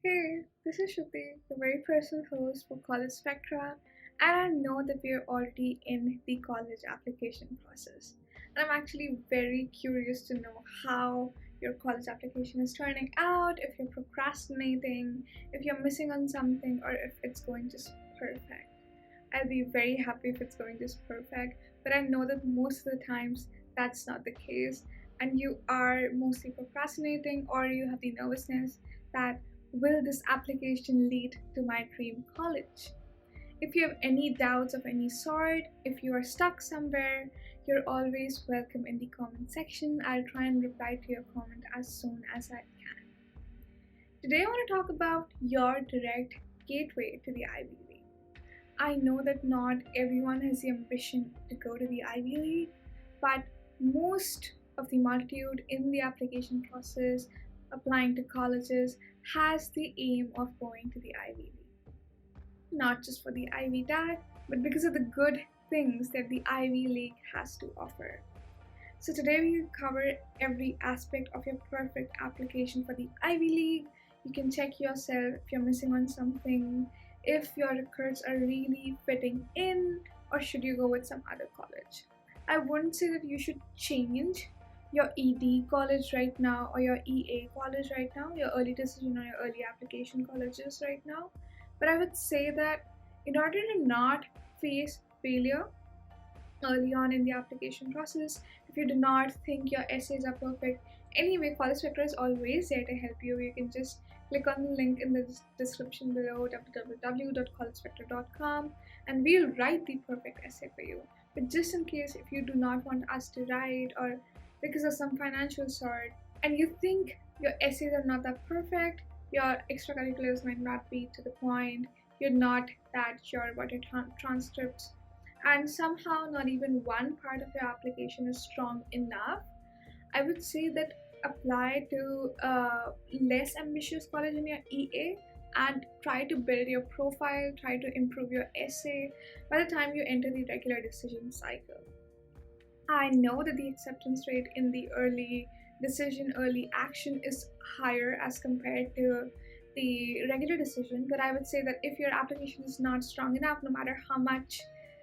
Hey, this is Shruti, the very personal host for College Spectra, and I know that we are already in the college application process. And I'm actually very curious to know how your college application is turning out, if you're procrastinating, if you're missing on something, or if it's going just perfect. I'll be very happy if it's going just perfect, but I know that most of the times that's not the case, and you are mostly procrastinating or you have the nervousness that will this application lead to my dream college? If you have any doubts of any sort, if you are stuck somewhere, you're always welcome in the comment section. I'll try and reply to your comment as soon as I can. Today, I want to talk about your direct gateway to the Ivy League. I know that not everyone has the ambition to go to the Ivy League, but most of the multitude in the application process applying to colleges has the aim of going to the Ivy League. Not just for the Ivy tag, but because of the good things that the Ivy League has to offer. So today we will cover every aspect of your perfect application for the Ivy League. You can check yourself if you're missing on something, if your records are really fitting in, or should you go with some other college. I wouldn't say that you should change your ED college right now or your EA college right now, your early decision or your early application colleges right now. But I would say that in order to not face failure early on in the application process, if you do not think your essays are perfect, anyway, College Spectra is always there to help you. You can just click on the link in the description below, www.collegespectra.com, and we'll write the perfect essay for you. But just in case if you do not want us to write, or because of some financial sort, and you think your essays are not that perfect, your extracurriculars might not be to the point, you're not that sure about your transcripts, and somehow not even one part of your application is strong enough, I would say that apply to a less ambitious college in your EA and try to build your profile, try to improve your essay by the time you enter the regular decision cycle. I know that the acceptance rate in the early decision, early action is higher as compared to the regular decision, but I would say that if your application is not strong enough, no matter how much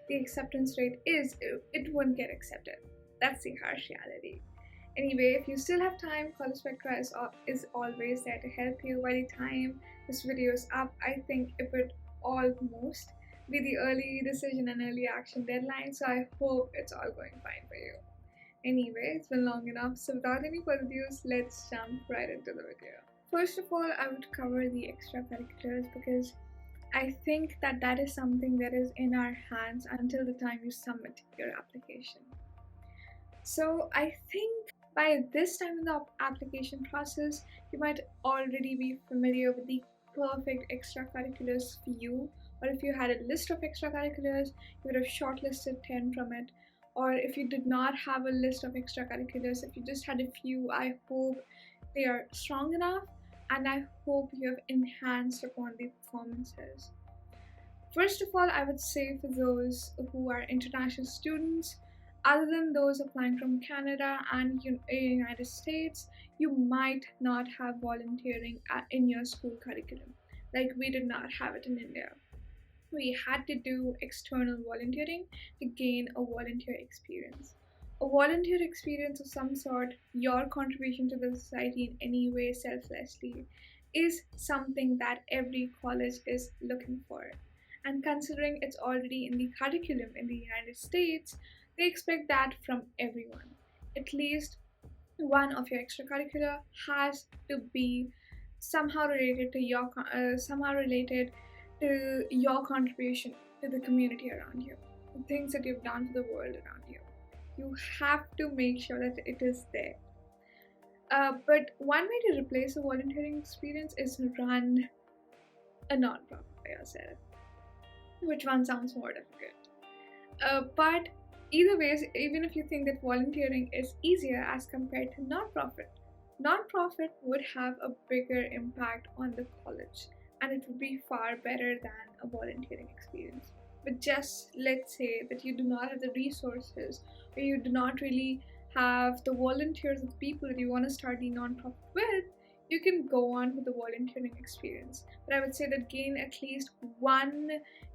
the acceptance rate is, it won't get accepted. That's the harsh reality. Anyway, if you still have time, College Spectra is always there to help you. By the time this video is up, I think it would almost be the early decision and early action deadline, so I hope it's all going fine for you. Anyway, it's been long enough, so without any further ado, let's jump right into the video. First of all, I would cover the extracurriculars because I think that is something that is in our hands until the time you submit your application. So I think by this time in the application process, you might already be familiar with the perfect extracurriculars for you, or if you had a list of extracurriculars, you would have shortlisted 10 from it. Or if you did not have a list of extracurriculars, if you just had a few, I hope they are strong enough, and I hope you have enhanced upon the performances. First of all, I would say for those who are international students, other than those applying from Canada and United States, you might not have volunteering in your school curriculum. Like we did not have it in India. We had to do external volunteering to gain a volunteer experience. A volunteer experience of some sort, your contribution to the society in any way selflessly, is something that every college is looking for. And considering it's already in the curriculum in the United States, they expect that from everyone. At least one of your extracurricular has to be somehow related to your contribution to the community around you, the things that you've done for the world around you. You have to make sure that it is there. But one way to replace a volunteering experience is to run a non-profit by yourself. Which one sounds more difficult? But either way, even if you think that volunteering is easier as compared to non-profit would have a bigger impact on the college, and it would be far better than a volunteering experience. But just let's say that you do not have the resources, or you do not really have the volunteers of people that you want to start the non-profit with, you can go on with the volunteering experience. But I would say that gain at least one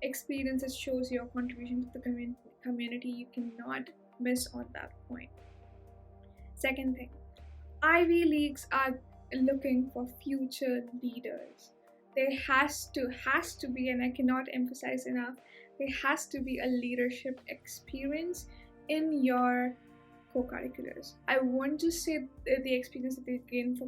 experience that shows your contribution to the community. You cannot miss on that point. Second thing, Ivy Leagues are looking for future leaders. There has to be, and I cannot emphasize enough, there has to be a leadership experience in your co-curriculars. I won't just say the experience that they gain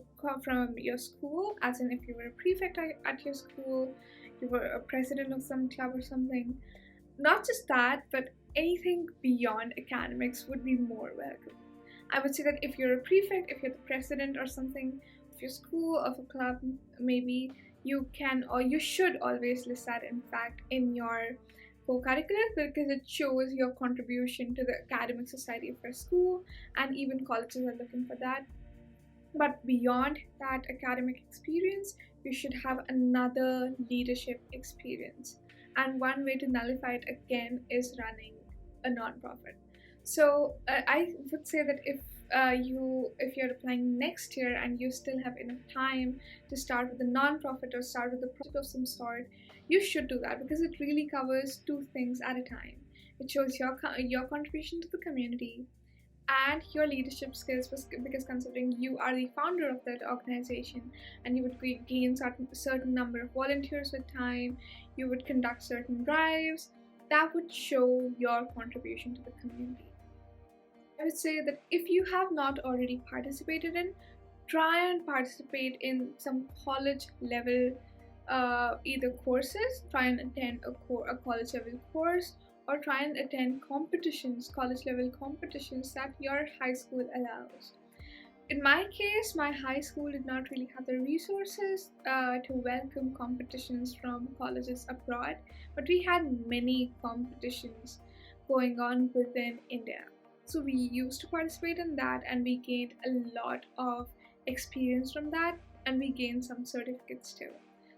from your school, as in if you were a prefect at your school, you were a president of some club or something. Not just that, but anything beyond academics would be more welcome. I would say that if you're a prefect, if you're the president or something of your school, of a club, maybe you can or you should always list that, in fact, in your co-curricular, because it shows your contribution to the academic society of your school, and even colleges are looking for that. But beyond that academic experience, you should have another leadership experience. And one way to nullify it again is running a nonprofit. So I would say that if you're applying next year and you still have enough time to start with a nonprofit or start with a project of some sort, you should do that, because it really covers two things at a time. It shows your contribution to the community and your leadership skills, because considering you are the founder of that organization, and you would gain certain number of volunteers with time, you would conduct certain drives that would show your contribution to the community. I would say that if you have not already participated in, try and participate in some college level either courses, try and attend a college level course, or try and attend competitions, college level competitions that your high school allows. In my case, my high school did not really have the resources to welcome competitions from colleges abroad, but we had many competitions going on within India. So we used to participate in that, and we gained a lot of experience from that, and we gained some certificates too.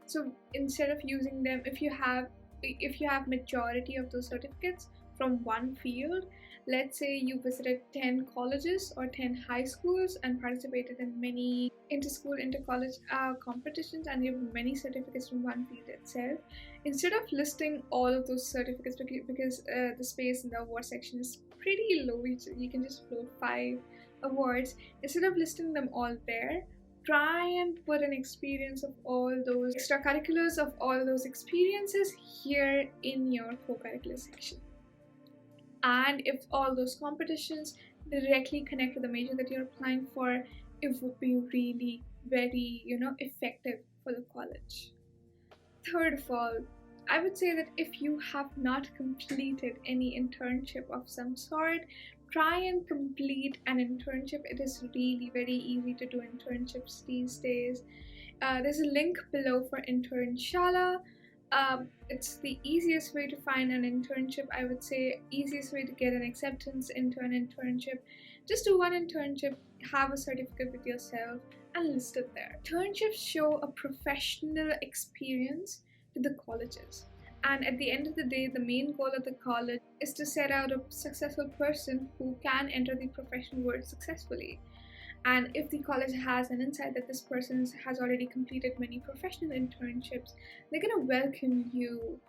So instead of using them, if you have majority of those certificates from one field, let's say you visited 10 colleges or 10 high schools and participated in many inter-school, inter-college competitions, and you have many certificates from one field itself, instead of listing all of those certificates, because the space in the award section is pretty low, you can just float 5 awards, instead of listing them all there, try and put an experience of all those extracurriculars of all those experiences here in your co-curricular section. And if all those competitions directly connect to the major that you're applying for, it would be really very effective for the college. Third of all, I would say that if you have not completed any internship of some sort, try and complete an internship. It is really very easy to do internships these days. There's a link below for Internshala. It's the easiest way to find an internship, I would say, easiest way to get an acceptance into an internship. Just do one internship, have a certificate with yourself, and list it there. Internships show a professional experience to the colleges. And at the end of the day, the main goal of the college is to set out a successful person who can enter the professional world successfully. And if the college has an insight that this person has already completed many professional internships, they're going to welcome you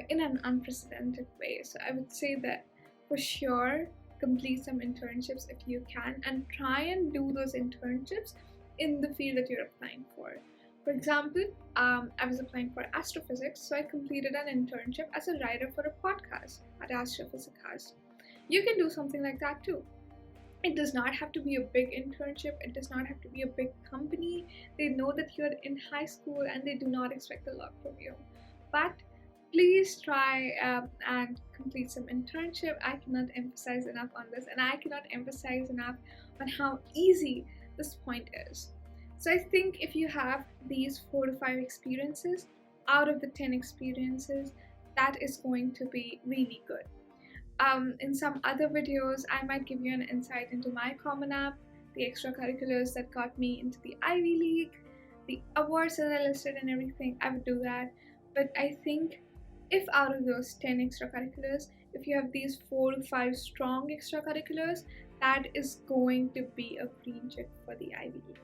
in an unprecedented way. So I would say that for sure, complete some internships if you can, and try and do those internships in the field that you're applying for. For example, I was applying for astrophysics, so I completed an internship as a writer for a podcast at Astrophysicast. You can do something like that too. It does not have to be a big internship, it does not have to be a big company. They know that you're in high school and they do not expect a lot from you. But please try and complete some internship. I cannot emphasize enough on this, and I cannot emphasize enough on how easy this point is. So I think if you have these 4 to 5 experiences out of the 10 experiences, that is going to be really good. In some other videos, I might give you an insight into my Common App, the extracurriculars that got me into the Ivy League, the awards that I listed and everything. I would do that. But I think if out of those 10 extracurriculars, if you have these 4 to 5 strong extracurriculars, that is going to be a green check for the Ivy League.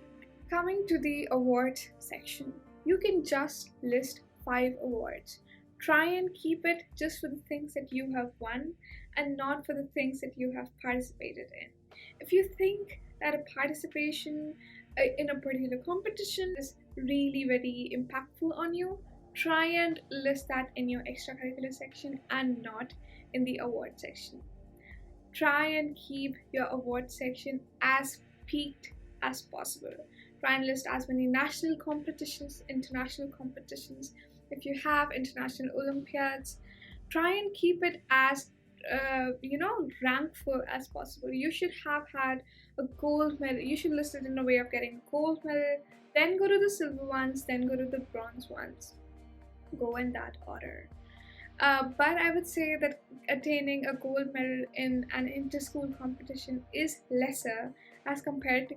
Coming to the awards section, you can just list 5 awards. Try and keep it just for the things that you have won and not for the things that you have participated in. If you think that a participation in a particular competition is really very impactful on you, try and list that in your extracurricular section and not in the award section. Try and keep your award section as peaked as possible. Try and list as many national competitions, international competitions. If you have international Olympiads, try and keep it as rankful as possible. You should have had a gold medal. You should list it in a way of getting gold medal, then go to the silver ones, then go to the bronze ones. Go in that order. But I would say that attaining a gold medal in an inter-school competition is lesser as compared to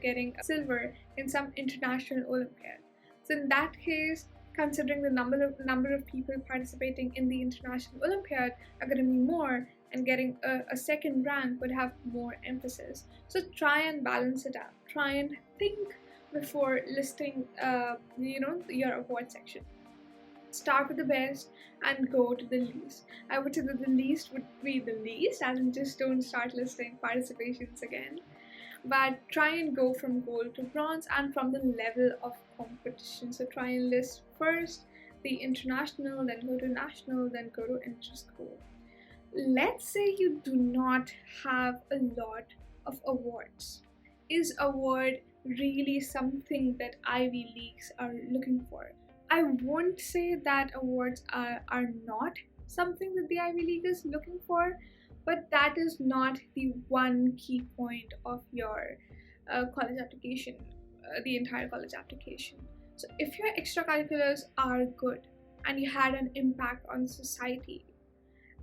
getting a silver in some international Olympiad. So in that case, considering the number of people participating in the international Olympiad are going to be more, and getting a second rank would have more emphasis. So try and balance it out. Try and think before listing, your award section. Start with the best and go to the least. I would say that the least would be the least, as in just don't start listing participations again. But try and go from gold to bronze and from the level of competition. So try and list first the international, then go to national, then go to inter-school. Let's say you do not have a lot of awards. Is award really something that Ivy Leagues are looking for? I won't say that awards are not something that the Ivy League is looking for, but that is not the one key point of your college application, the entire college application. So if your extracurriculars are good and you had an impact on society,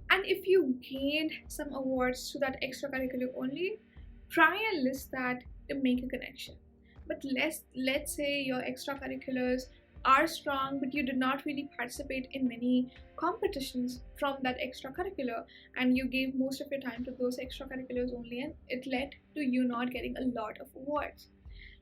and if you gained some awards through that extracurricular only, try and list that to make a connection. But let's say your extracurriculars are strong, but you did not really participate in many competitions from that extracurricular, and you gave most of your time to those extracurriculars only, and it led to you not getting a lot of awards.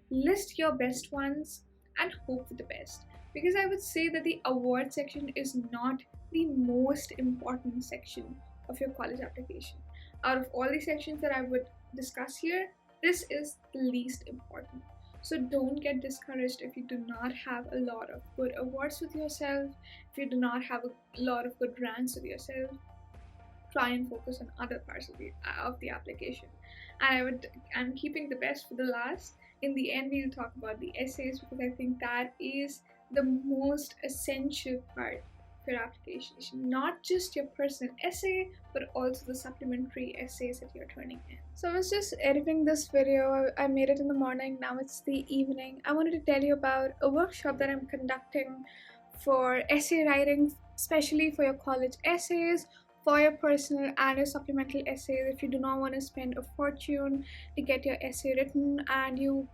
List your best ones and hope for the best, because I would say that the award section is not the most important section of your college application. Out of all the sections that I would discuss here, this is the least important. So don't get discouraged if you do not have a lot of good awards with yourself, if you do not have a lot of good ranks with yourself. Try and focus on other parts of the application. And I'm keeping the best for the last. In the end, we'll talk about the essays, because I think that is the most essential part of your application. Not just your personal essay, but also the supplementary essays that you're turning in. So I was just editing this video. I made it in the morning, now it's the evening. I wanted to tell you about a workshop that I'm conducting for essay writing, especially for your college essays, for your personal and your supplemental essays. If you do not want to spend a fortune to get your essay written and you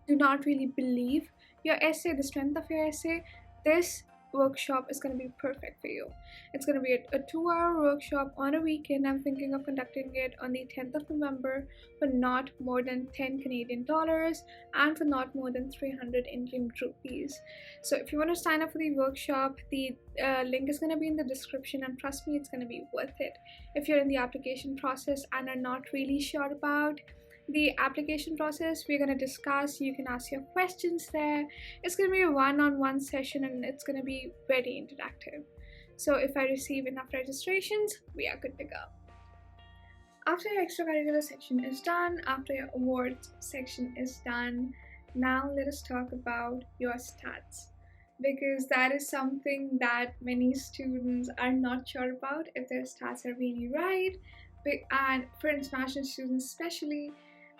do not really believe your essay, the strength of your essay, this workshop is going to be perfect for you. It's going to be a 2-hour workshop on a weekend. I'm thinking of conducting it on the 10th of November for not more than 10 Canadian dollars and for not more than 300 Indian rupees. So if you want to sign up for the workshop, the link is going to be in the description, and trust me, it's going to be worth it. If you're in the application process and are not really sure about the application process, we're going to discuss. You can ask your questions there. It's going to be a one-on-one session, and it's going to be very interactive. So if I receive enough registrations, we are good to go. After your extracurricular section is done, after your awards section is done, now let us talk about your stats, because that is something that many students are not sure about, if their stats are really right. And for international students especially,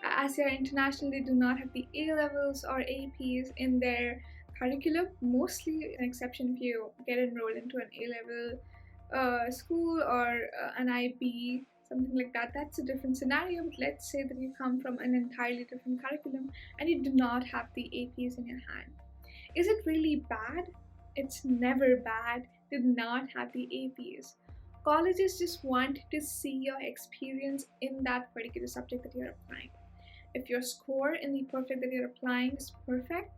as they are international, they do not have the A-levels or APs in their curriculum. Mostly an exception if you get enrolled into an A-level school or an IB, something like that. That's a different scenario. But let's say that you come from an entirely different curriculum and you do not have the APs in your hand. Is it really bad? It's never bad to not have the APs. Colleges just want to see your experience in that particular subject that you're applying. if your score in the perfect that you're applying is perfect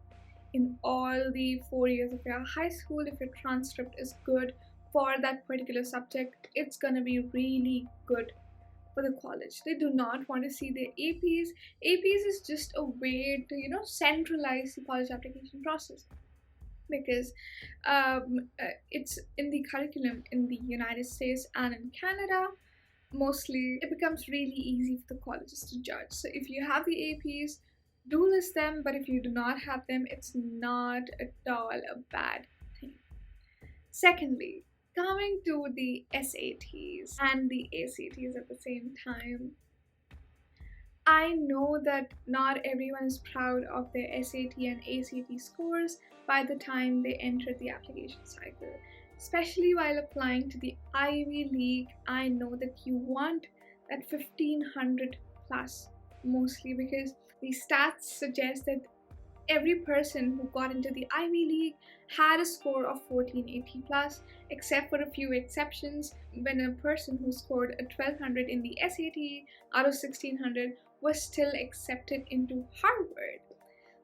in all the 4 years of your high school, if your transcript is good for that particular subject, it's gonna be really good for the college. They do not want to see their APs. APs is just a way to, centralize the college application process, because it's in the curriculum in the United States and in Canada. Mostly, it becomes really easy for the colleges to judge. So if you have the APs, do list them, but if you do not have them, it's not at all a bad thing. Secondly, coming to the SATs and the ACTs at the same time, I know that not everyone is proud of their SAT and ACT scores by the time they enter the application cycle. Especially while applying to the Ivy League, I know that you want that 1500 plus, mostly because the stats suggest that every person who got into the Ivy League had a score of 1480 plus, except for a few exceptions when a person who scored a 1200 in the SAT out of 1600 was still accepted into Harvard.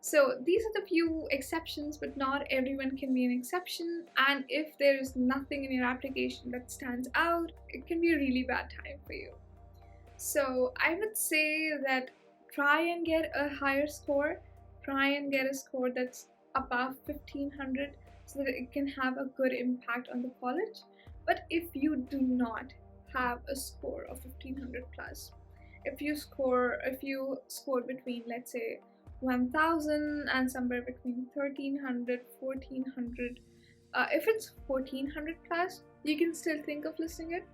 So these are the few exceptions, but not everyone can be an exception. And if there is nothing in your application that stands out, it can be a really bad time for you. So I would say that try and get a higher score. Try and get a score that's above 1500 so that it can have a good impact on the college. But if you do not have a score of 1500 plus, if you score between, let's say, 1000 and somewhere between 1300, 1400, if it's 1400 plus, you can still think of listing it.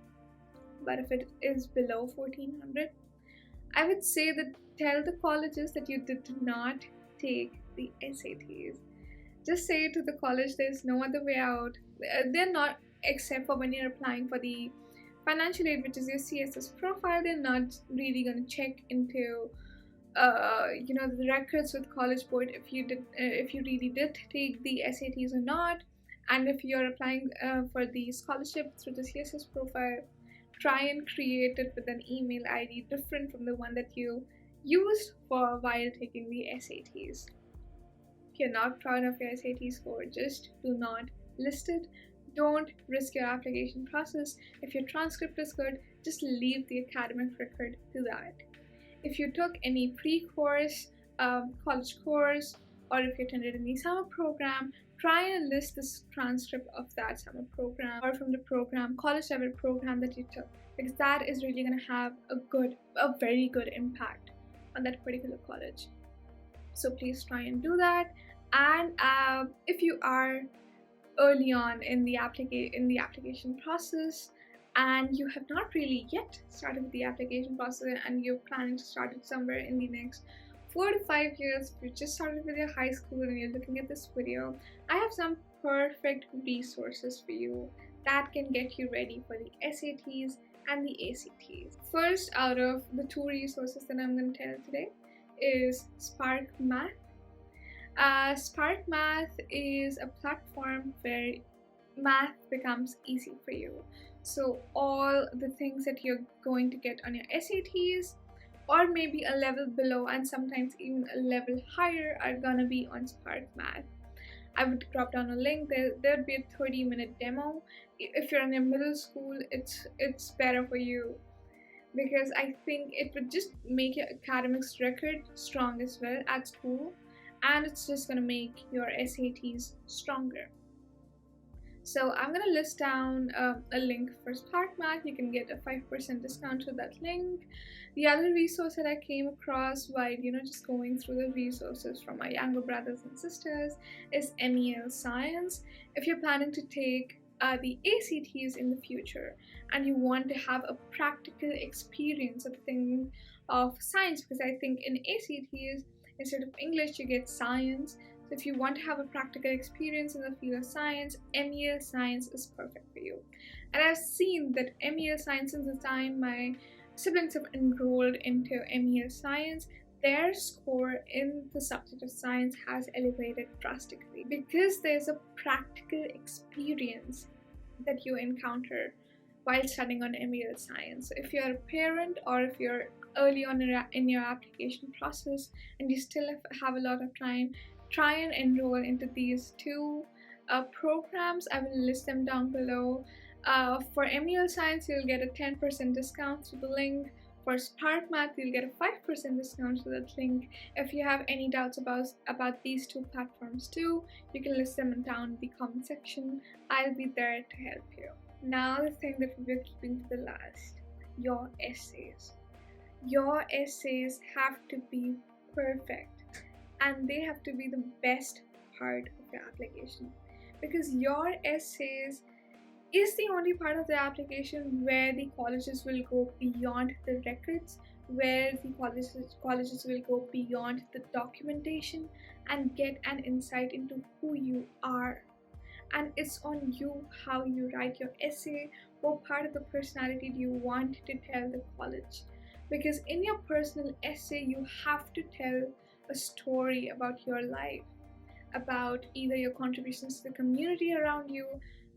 But if it is below 1400, I would say that tell the colleges that you did not take the SATs. Just say to the college there's no other way out. They're not, except for when you're applying for the financial aid, which is your CSS profile, they're not really going to check into the records with College Board if you really did take the SATs or not. And if you're applying for the scholarship through the CSS profile, try and create it with an email ID different from the one that you used for while taking the SATs. If you're not proud of your SAT score, just do not list it. Don't risk your application process. If your transcript is good, just leave the academic record to that. If you took any pre-course, college course, or if you attended any summer program, try and list the transcript of that summer program or from the program, college level program that you took, because that is really going to have a very good impact on that particular college. So please try and do that. And if you are early on in the application process and you have not really yet started with the application process and you're planning to start it somewhere in the next 4 to 5 years, if you just started with your high school and you're looking at this video, I have some perfect resources for you that can get you ready for the SATs and the ACTs. First out of the 2 resources that I'm going to tell today is Spark Math. Spark Math is a platform where math becomes easy for you. So all the things that you're going to get on your SATs, or maybe a level below and sometimes even a level higher, are gonna be on Spark Math. I would drop down a link. There'd be a 30-minute demo. If you're in your middle school, it's better for you, because I think it would just make your academics record strong as well at school, and it's just gonna make your SATs stronger. So I'm gonna list down a link for Spark Math. You can get a 5% discount to that link. The other resource that I came across while just going through the resources from my younger brothers and sisters is MEL Science. If you're planning to take the ACTs in the future and you want to have a practical experience of science, because I think in ACTs instead of English you get science. So if you want to have a practical experience in the field of science, MEL Science is perfect for you. And I've seen that MEL Science, since the time my siblings have enrolled into MEL Science, their score in the subject of science has elevated drastically, because there's a practical experience that you encounter while studying on MEL Science. So if you're a parent or if you're early on in your application process and you still have a lot of time, try and enroll into these two programs. I will list them down below. For MEL Science, you'll get a 10% discount through the link. For Spark Math, you'll get a 5% discount through that link. If you have any doubts about these two platforms too, you can list them down in the comment section. I'll be there to help you. Now the thing that we're keeping to the last, your essays. Your essays have to be perfect and they have to be the best part of your application, because your essays is the only part of the application where the colleges will go beyond the records, where the colleges will go beyond the documentation and get an insight into who you are. And it's on you how you write your essay. What part of the personality do you want to tell the college? Because in your personal essay, you have to tell a story about your life, about either your contributions to the community around you,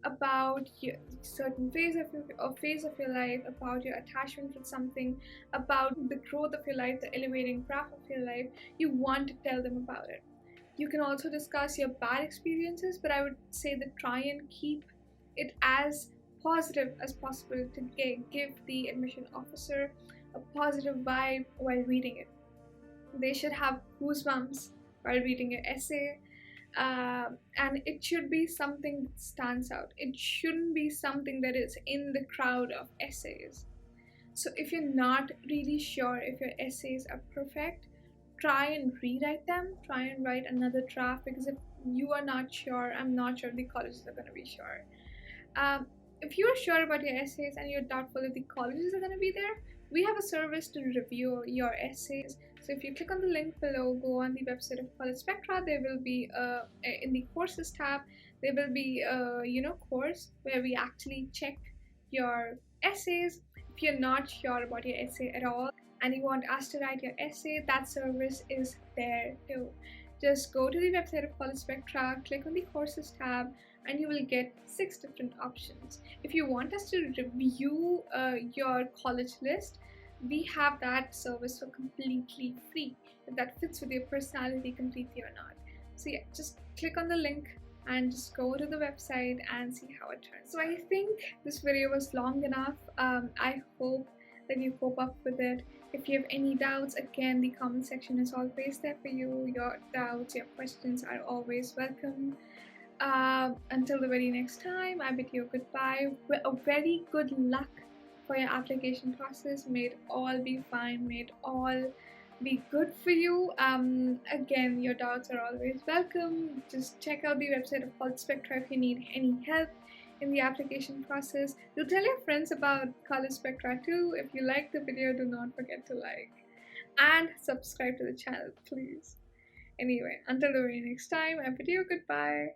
about your certain phase of your life, about your attachment with something, about the growth of your life, the elevating graph of your life. You want to tell them about it. You can also discuss your bad experiences, but I would say that try and keep it as positive as possible to give the admission officer a positive vibe while reading it. They should have goosebumps while reading your essay. And it should be something that stands out. It shouldn't be something that is in the crowd of essays. So if you're not really sure if your essays are perfect, try and rewrite them, try and write another draft, because if you are not sure, I'm not sure the colleges are going to be sure. If you're sure about your essays and you're doubtful if the colleges are going to be there, we have a service to review your essays. So if you click on the link below, go on the website of College Spectra, there will be in the courses tab, there will be a course where we actually check your essays. If you're not sure about your essay at all and you want us to write your essay, that service is there too. Just go to the website of College Spectra, click on the courses tab, and you will get 6 different options. If you want us to review your college list, we have that service for completely free, if that fits with your personality completely or not. So yeah, just click on the link and just go to the website and see how it turns. So I think this video was long enough. I hope that you cope up with it. If you have any doubts, again, the comment section is always there for you. Your doubts, your questions are always welcome. Until the very next time, I bid you goodbye. A very good luck for your application process. May it all be fine. May it all be good for you. Again, your doubts are always welcome. Just check out the website of College Spectra if you need any help in the application process. Do tell your friends about College Spectra too. If you like the video, do not forget to like and subscribe to the channel, please. Anyway, until the very next time, I bid you goodbye.